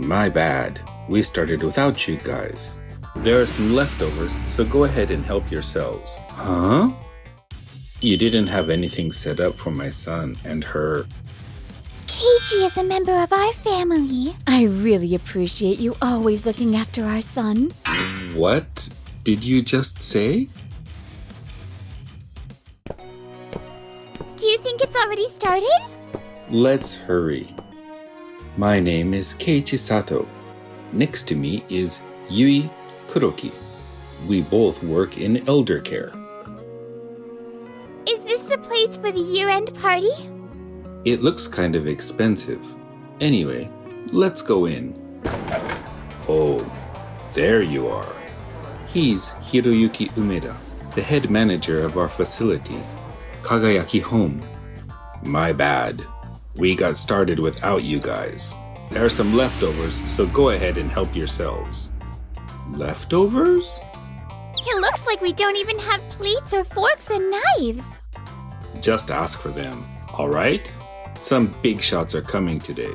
My bad. We started without you guys. There are some leftovers, so go ahead and help yourselves. Huh? You didn't have anything set up for my son and her. Keiichi is a member of our family. I really appreciate you always looking after our son. What did you just say? Do you think it's already started? Let's hurry. My name is Keiichi Sato. Next to me is Yui Kuroki. We both work in elder care. Is this the place for the year-end party? It looks kind of expensive. Anyway, let's go in. Oh, there you are. He's Hiroyuki Umeda, the head manager of our facility, Kagayaki Home. My bad. We got started without you guys. There are some leftovers, so go ahead and help yourselves. Leftovers? It looks like we don't even have plates or forks and knives. Just ask for them, alright? Some big shots are coming today.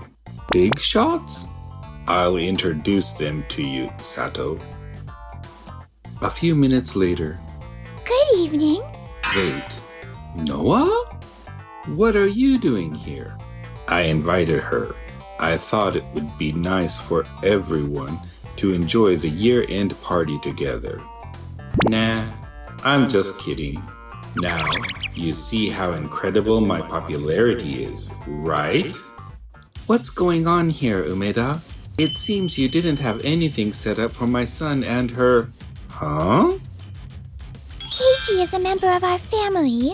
Big shots? I'll introduce them to you, Sato. A few minutes later. Good evening. Wait, Noah? What are you doing here? I invited her. I thought it would be nice for everyone to enjoy the year-end party together. Nah, I'm just kidding. Now, you see how incredible my popularity is, right? What's going on here, Umeda? It seems you didn't have anything set up for my son and her... Huh? Keiichi is a member of our family.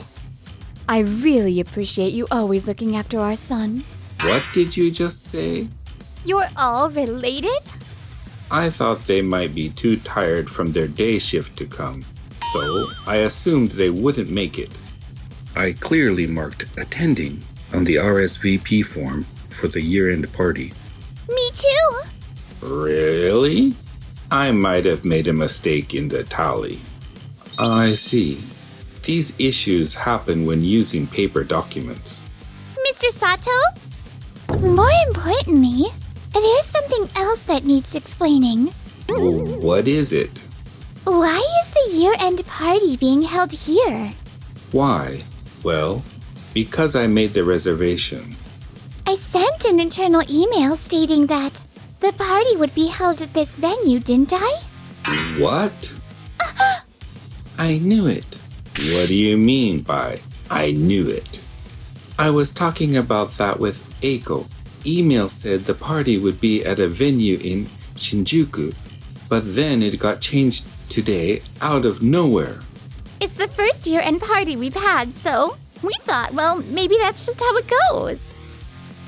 I really appreciate you always looking after our son. What did you just say? You're all related? I thought they might be too tired from their day shift to come, so I assumed they wouldn't make it. I clearly marked attending on the RSVP form for the year-end party. Me too. Really? I might have made a mistake in the tally. I see. These issues happen when using paper documents. Mr. Sato? More importantly, there's something else that needs explaining. What is it? Why is the year-end party being held here? Why? Well, because I made the reservation. I sent an internal email stating that the party would be held at this venue, didn't I? What? I knew it. What do you mean by I knew it? I was talking about that with Eiko. Email said the party would be at a venue in Shinjuku, but then it got changed today out of nowhere. It's the first year-end party we've had, so we thought, well, maybe that's just how it goes.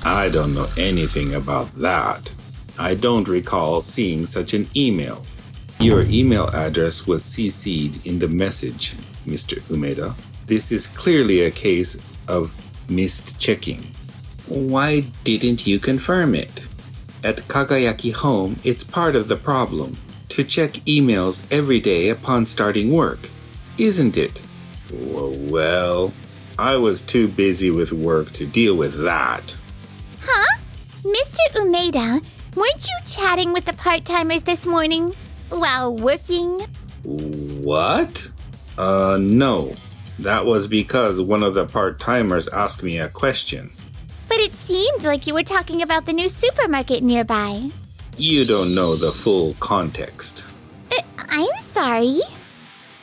I don't know anything about that. I don't recall seeing such an email. Your email address was CC'd in the message, Mr. Umeda. This is clearly a case of missed checking. Why didn't you confirm it? At Kagayaki Home, it's part of the problem to check emails every day upon starting work, isn't it? Well, I was too busy with work to deal with that. Huh? Mr. Umeda, weren't you chatting with the part-timers this morning while working? What? No. That was because one of the part-timers asked me a question. But it seemed like you were talking about the new supermarket nearby. You don't know the full context. I'm sorry.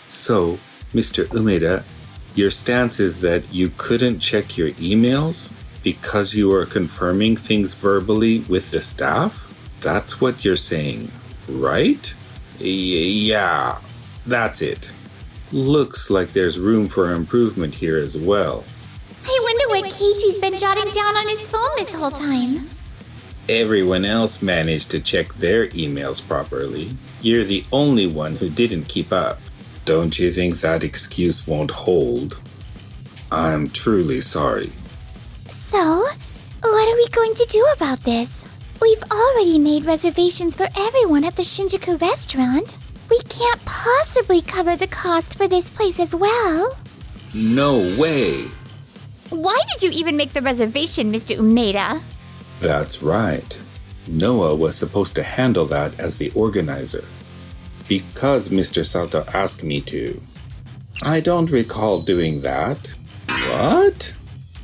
So, Mr. Umeda, your stance is that you couldn't check your emails because you were confirming things verbally with the staff? That's what you're saying, right? Yeah, that's it. Looks like there's room for improvement here as well. I wonder what Keiichi's been jotting down on his phone this whole time. Everyone else managed to check their emails properly. You're the only one who didn't keep up. Don't you think that excuse won't hold? I'm truly sorry. So, what are we going to do about this? We've already made reservations for everyone at the Shinjuku restaurant. We can't possibly cover the cost for this place as well. No way. Why did you even make the reservation, Mr. Umeda? That's right. Noah was supposed to handle that as the organizer, because Mr. Sato asked me to. I don't recall doing that. What?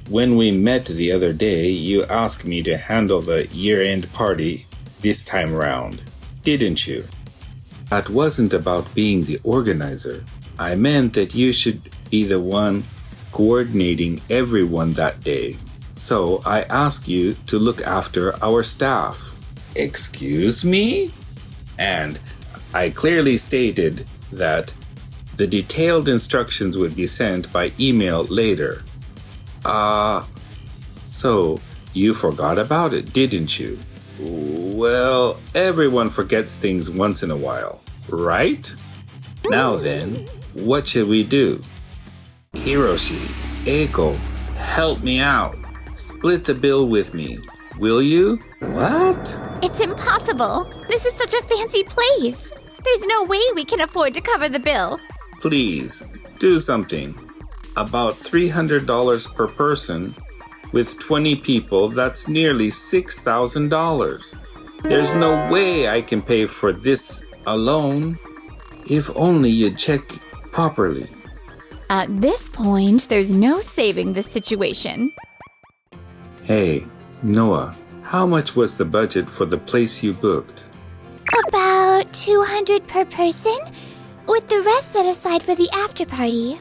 When we met the other day, you asked me to handle the year-end party this time around, didn't you? That wasn't about being the organizer. I meant that you should be the one coordinating everyone that day. So I asked you to look after our staff. Excuse me? And I clearly stated that the detailed instructions would be sent by email later. So you forgot about it, didn't you? Well, everyone forgets things once in a while, right? Now then, what should we do? Hiroshi, Eiko, help me out. Split the bill with me, will you? What? It's impossible. This is such a fancy place. There's no way we can afford to cover the bill. Please, do something. About $300 per person. With 20 people, that's nearly $6,000. There's no way I can pay for this alone. If only you'd check properly. At this point, there's no saving this situation. Hey, Noah, how much was the budget for the place you booked? About $200 per person, with the rest set aside for the after party.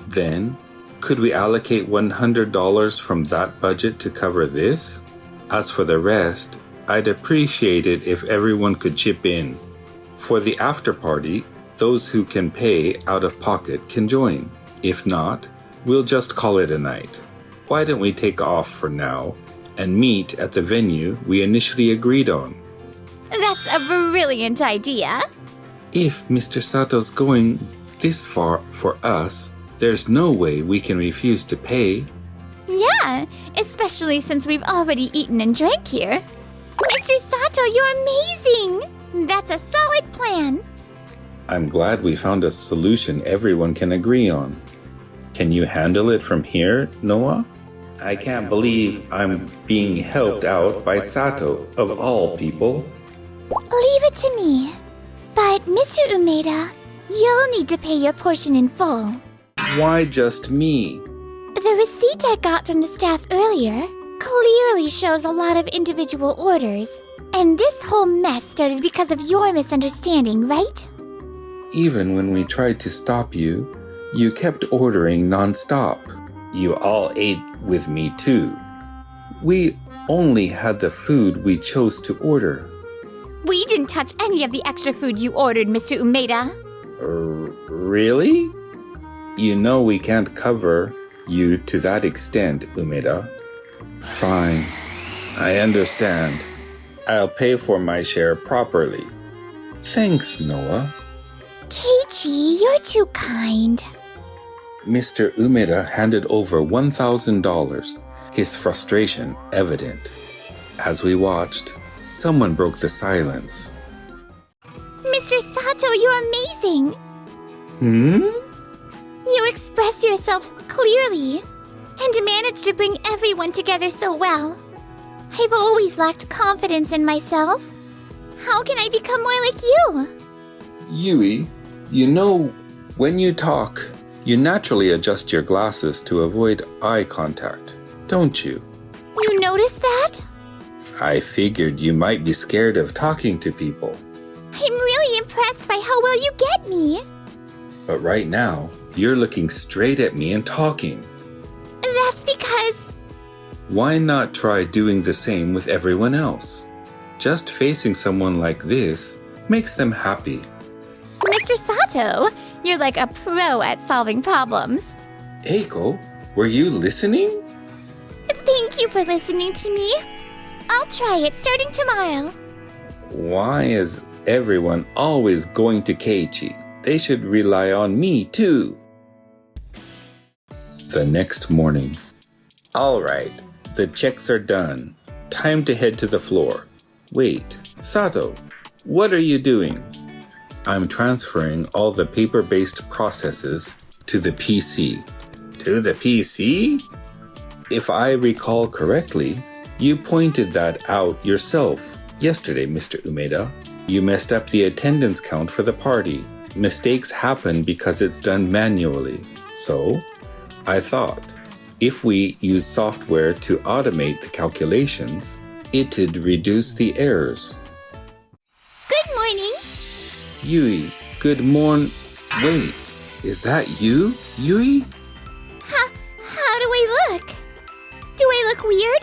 Then, could we allocate $100 from that budget to cover this? As for the rest, I'd appreciate it if everyone could chip in. For the after party, those who can pay out of pocket can join. If not, we'll just call it a night. Why don't we take off for now and meet at the venue we initially agreed on? That's a brilliant idea. If Mr. Sato's going this far for us, there's no way we can refuse to pay. Yeah, especially since we've already eaten and drank here. Mr. Sato, you're amazing! That's a solid plan. I'm glad we found a solution everyone can agree on. Can you handle it from here, Noah? I can't believe I'm being helped out by Sato, of all people. Leave it to me. But, Mr. Umeda, you'll need to pay your portion in full. Why just me? The receipt I got from the staff earlier clearly shows a lot of individual orders. And this whole mess started because of your misunderstanding, right? Even when we tried to stop you, you kept ordering non-stop. You all ate with me too. We only had the food we chose to order. We didn't touch any of the extra food you ordered, Mr. Umeda. Really? You know we can't cover you to that extent, Umeda. Fine. I understand. I'll pay for my share properly. Thanks, Noah. Keiichi, you're too kind. Mr. Umeda handed over $1,000, his frustration evident. As we watched, someone broke the silence. Mr. Sato, you're amazing. You express yourself clearly and manage to bring everyone together so well. I've always lacked confidence in myself. How can I become more like you? Yui, you know, when you talk, you naturally adjust your glasses to avoid eye contact, don't you? You noticed that? I figured you might be scared of talking to people. I'm really impressed by how well you get me. But right now, you're looking straight at me and talking. That's because... Why not try doing the same with everyone else? Just facing someone like this makes them happy. Mr. Sato, you're like a pro at solving problems. Eiko, were you listening? Thank you for listening to me. I'll try it starting tomorrow. Why is everyone always going to Keiichi? They should rely on me too. The next morning. All right, the checks are done. Time to head to the floor. Wait, Sato, what are you doing? I'm transferring all the paper-based processes to the PC. To the PC? If I recall correctly, you pointed that out yourself Yesterday, Mr. Umeda, you messed up the attendance count for the party. Mistakes happen because it's done manually. So, I thought, if we use software to automate the calculations, it'd reduce the errors. Good morning. Yui, good morn... Wait, is that you, Yui? How do I look? Do I look weird?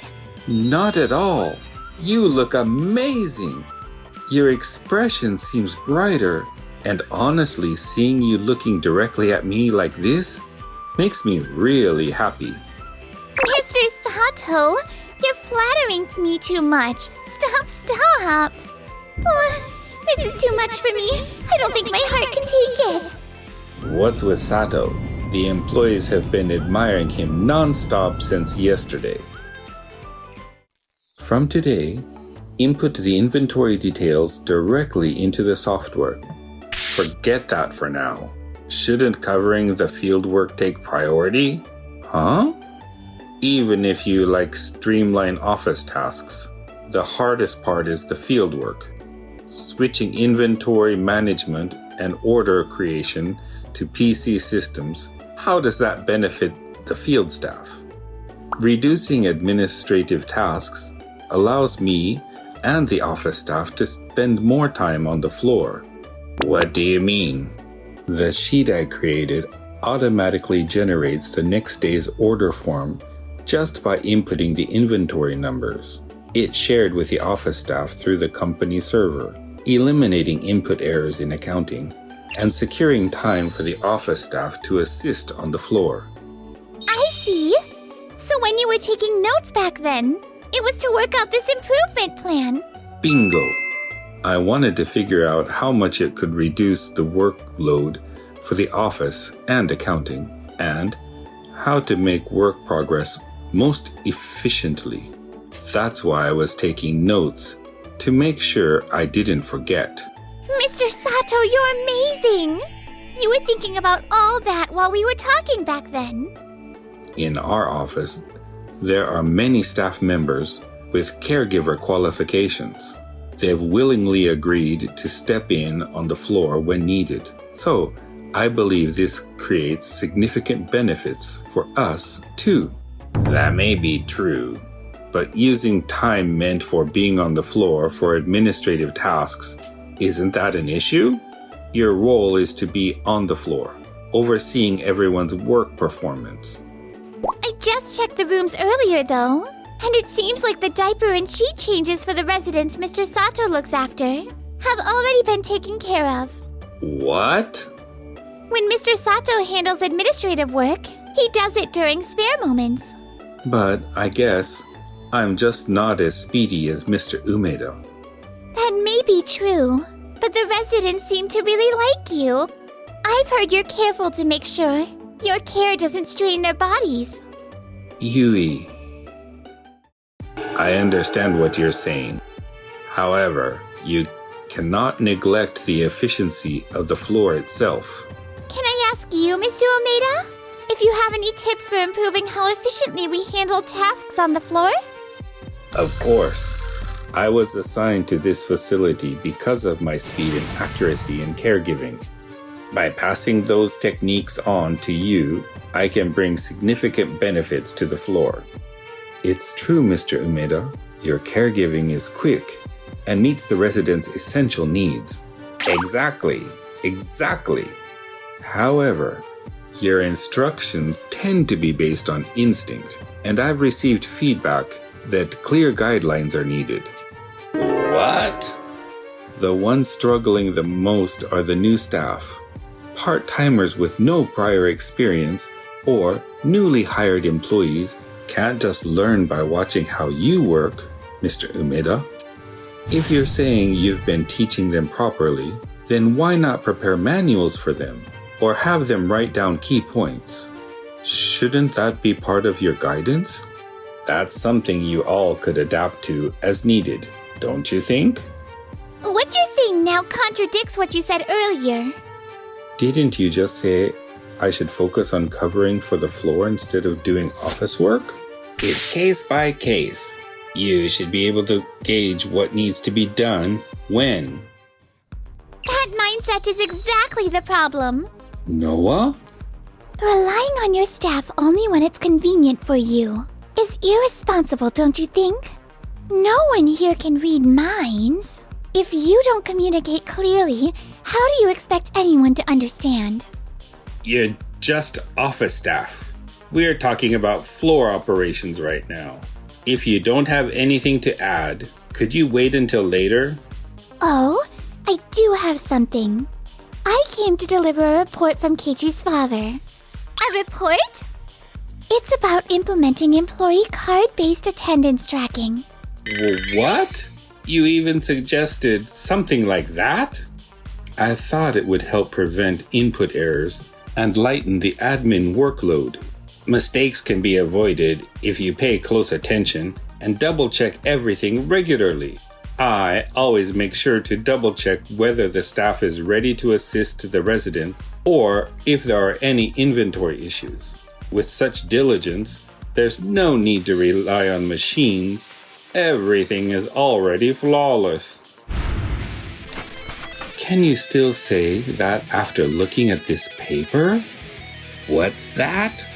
Not at all. You look amazing. Your expression seems brighter, and honestly, seeing you looking directly at me like this makes me really happy. Mr. Sato, you're flattering me too much. Stop. Oh, this is too much for me. I don't think my heart can take it. What's with Sato? The employees have been admiring him non-stop since yesterday. From today, input the inventory details directly into the software. Forget that for now. Shouldn't covering the fieldwork take priority? Huh? Even if you streamline office tasks, the hardest part is the fieldwork. Switching inventory management and order creation to PC systems, how does that benefit the field staff? Reducing administrative tasks allows me and the office staff to spend more time on the floor. What do you mean? The sheet I created automatically generates the next day's order form just by inputting the inventory numbers. It's shared with the office staff through the company server, eliminating input errors in accounting and securing time for the office staff to assist on the floor. I see. So when you were taking notes back then, it was to work out this improvement plan. Bingo! I wanted to figure out how much it could reduce the workload for the office and accounting, and how to make work progress most efficiently. That's why I was taking notes, to make sure I didn't forget. Mr. Sato, you're amazing! You were thinking about all that while we were talking back then. In our office, there are many staff members with caregiver qualifications. They have willingly agreed to step in on the floor when needed. So, I believe this creates significant benefits for us, too. That may be true, but using time meant for being on the floor for administrative tasks, isn't that an issue? Your role is to be on the floor, overseeing everyone's work performance. I just checked the rooms earlier, though, and it seems like the diaper and sheet changes for the residents Mr. Sato looks after have already been taken care of. What? When Mr. Sato handles administrative work, he does it during spare moments. But I guess I'm just not as speedy as Mr. Umeda. That may be true, but the residents seem to really like you. I've heard you're careful to make sure your care doesn't strain their bodies. Yui, I understand what you're saying. However, you cannot neglect the efficiency of the floor itself. Can I ask you, Mr. Omeda, if you have any tips for improving how efficiently we handle tasks on the floor? Of course. I was assigned to this facility because of my speed and accuracy in caregiving. By passing those techniques on to you, I can bring significant benefits to the floor. It's true, Mr. Umeda. Your caregiving is quick and meets the residents' essential needs. Exactly. However, your instructions tend to be based on instinct, and I've received feedback that clear guidelines are needed. What? The ones struggling the most are the new staff, part-timers with no prior experience, or newly hired employees can't just learn by watching how you work, Mr. Umeda. If you're saying you've been teaching them properly, then why not prepare manuals for them, or have them write down key points? Shouldn't that be part of your guidance? That's something you all could adapt to as needed, don't you think? What you're saying now contradicts what you said earlier. Didn't you just say I should focus on covering for the floor instead of doing office work? It's case by case. You should be able to gauge what needs to be done when. That mindset is exactly the problem. Noah? Relying on your staff only when it's convenient for you is irresponsible, don't you think? No one here can read minds. If you don't communicate clearly, how do you expect anyone to understand? You're just office staff. We're talking about floor operations right now. If you don't have anything to add, could you wait until later? Oh, I do have something. I came to deliver a report from Keiichi's father. A report? It's about implementing employee card-based attendance tracking. What? You even suggested something like that? I thought it would help prevent input errors and lighten the admin workload. Mistakes can be avoided if you pay close attention and double-check everything regularly. I always make sure to double-check whether the staff is ready to assist the resident or if there are any inventory issues. With such diligence, there's no need to rely on machines. Everything is already flawless. Can you still say that after looking at this paper? What's that?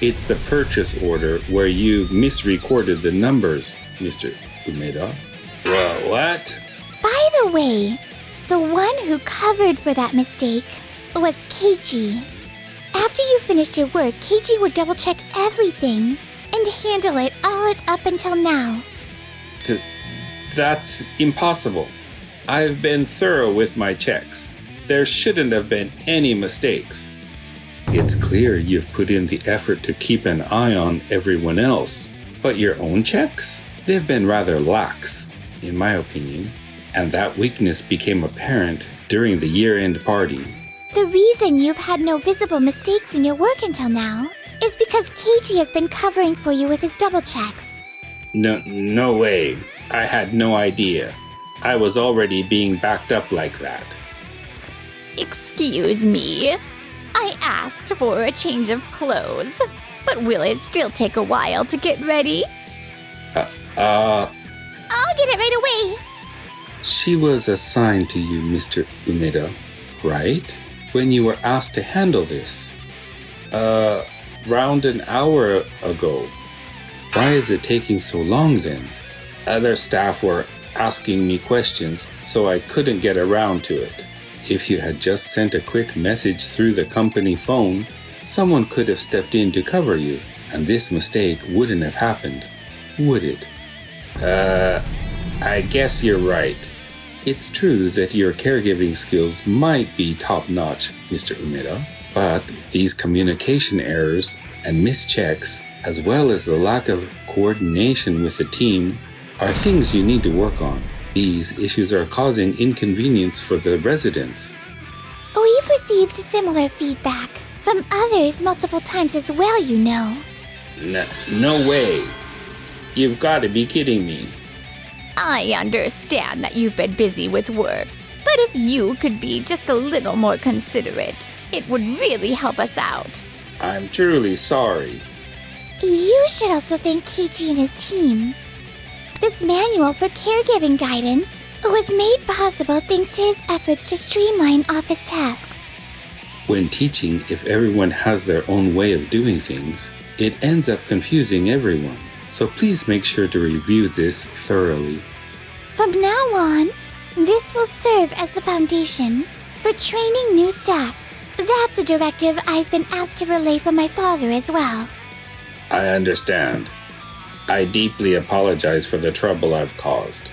It's the purchase order where you misrecorded the numbers, Mr. Umeda. What? By the way, the one who covered for that mistake was Keiichi. After you finished your work, Keiichi would double-check everything and handle it all up until now. That's impossible. I've been thorough with my checks. There shouldn't have been any mistakes. It's clear you've put in the effort to keep an eye on everyone else, but your own checks? They've been rather lax, in my opinion, and that weakness became apparent during the year-end party. The reason you've had no visible mistakes in your work until now is because Keiichi has been covering for you with his double checks. No way. I had no idea. I was already being backed up like that. Excuse me. I asked for a change of clothes, but will it still take a while to get ready? I'll get it right away. She was assigned to you, Mr. Umeda, right? When you were asked to handle this. Around an hour ago. Why is it taking so long then? Other staff were asking me questions, so I couldn't get around to it. If you had just sent a quick message through the company phone, someone could have stepped in to cover you, and this mistake wouldn't have happened, would it? I guess you're right. It's true that your caregiving skills might be top-notch, Mr. Umeda, but these communication errors and mischecks, as well as the lack of coordination with the team, are things you need to work on. These issues are causing inconvenience for the residents. We've received similar feedback from others multiple times as well, you know. No way. You've got to be kidding me. I understand that you've been busy with work, but if you could be just a little more considerate, it would really help us out. I'm truly sorry. You should also thank Keiichi and his team. This manual for caregiving guidance was made possible thanks to his efforts to streamline office tasks. When teaching, if everyone has their own way of doing things, it ends up confusing everyone. So please make sure to review this thoroughly. From now on, this will serve as the foundation for training new staff. That's a directive I've been asked to relay from my father as well. I understand. I deeply apologize for the trouble I've caused.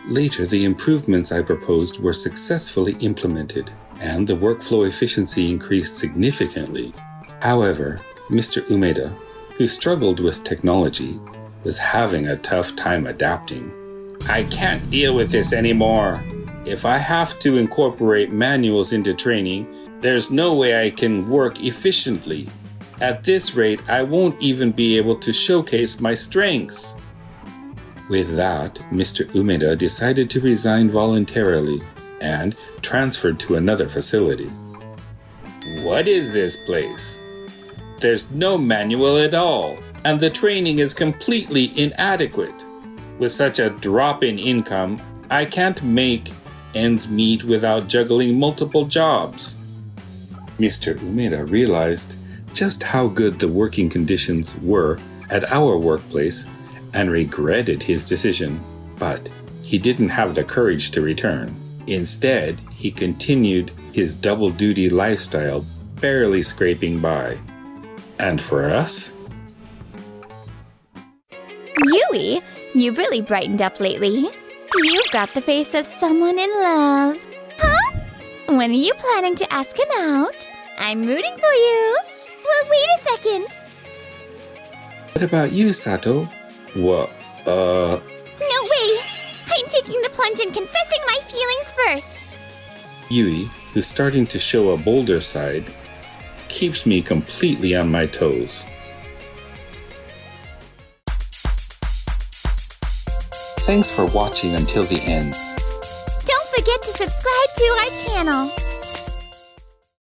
Later, the improvements I proposed were successfully implemented, and the workflow efficiency increased significantly. However, Mr. Umeda, who struggled with technology, was having a tough time adapting. I can't deal with this anymore. If I have to incorporate manuals into training, there's no way I can work efficiently. At this rate, I won't even be able to showcase my strengths. With that, Mr. Umeda decided to resign voluntarily and transferred to another facility. What is this place? There's no manual at all. and the training is completely inadequate. With such a drop in income, I can't make ends meet without juggling multiple jobs. Mr. Umeda realized just how good the working conditions were at our workplace and regretted his decision, but he didn't have the courage to return. Instead, he continued his double-duty lifestyle, barely scraping by. And for us? Yui, you've really brightened up lately. You've got the face of someone in love. Huh? When are you planning to ask him out? I'm rooting for you. Well, wait a second. What about you, Sato? No way! I'm taking the plunge and confessing my feelings first. Yui, who's starting to show a bolder side, keeps me completely on my toes. Thanks for watching until the end. Don't forget to subscribe to our channel.